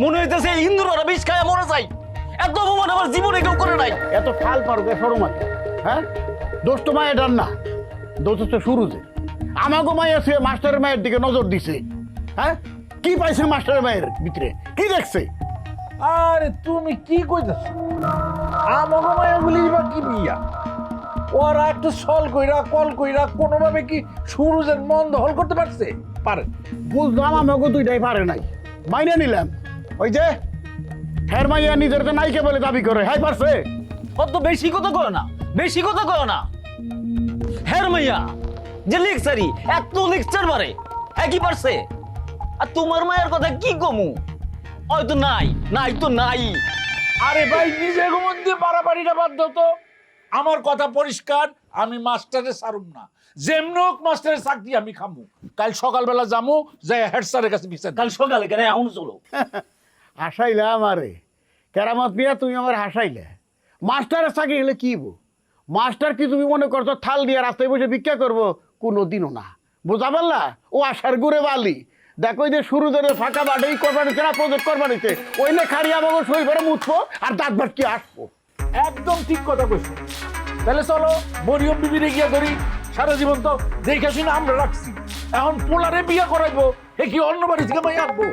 মনে হইতেছে ইন্দ্ররা বিষ খায় মরে যায়। এত অপমান আমার জীবনে কেউ করে নাই। এত ফাল পারুকে সরম আছে, হ্যাঁ? দোষ তো মায়ের ডান না, দোষ হচ্ছে শুরুতে। আমাকে মায়ের সে মাস্টারের মায়ের দিকে নজর দিছে, হ্যাঁ? কি পাইছে মাস্টারের মায়ের ভিতরে, কি দেখছে? আরে তুমি কি কইতেছ? আমাকে মায়াগুলি বা কি বিয়া? ওরা একটু সল কইরা কল কইরা কোনোভাবে কি সুরুজের মন দখল করতে পারছে? পারে। বুঝলাম আমাকে দুইটাই পারে নাই, মাইনে নিলাম। ওই যে হের মাইয়া নিজেরকে নাইকে বলে দাবি করে, হাই পারছে? অত বেশি কথা কয় না, বেশি কথা কয় না। হের মাইয়া যে লেকচারি এত লেকচার মারে, হ্যাঁ কি পারছে? আর তোমার মায়ের কথা কি কমু? হয়তো নাই, নাই তো নাই। আরে ভাই নিজের মধ্যে বাড়াবাড়িটা বাদ দাও তো। আমার কথা পরিষ্কার, আমি মাস্টারে সারুম না। যেমনি হোক মাস্টারের চাকরি আমি খামু। কাল সকালবেলা যামু, যাই হেড স্যারের কাছে বিচার কাল সকালে কেন এখন চলো? হাসাইলে আমারে কেরামত মিয়া, তুমি আমার হাসাইলে। মাস্টারের চাকরি হলে কি বো? মাস্টার কি তুমি মনে করছো থাল দিয়ে রাস্তায় বসে ভিক্ষা করবো? কোনো দিনও না, বোঝা পারলা? ও আশার গুড়ে বালি। দেখো যে শুরু ধরে ফাঁকা বাটেই করবা নিচ্ছে না, প্রজেক্ট করবা নিচ্ছে, ওই না খাড়ি আমাকে শরীর ভরে মুছবো আর দাঁত বাট কি আসবো। একদম ঠিক কথা কইছো। তাহলে চলো মরিয়ম বিবিরে গিয়া ধরি। সারা জীবন তো দেখে শুনে আমরা রাখছি, এখন পোলারে বিয়া করাইবো, এ কি অন্য বাড়ি থেকে মাই আসবো?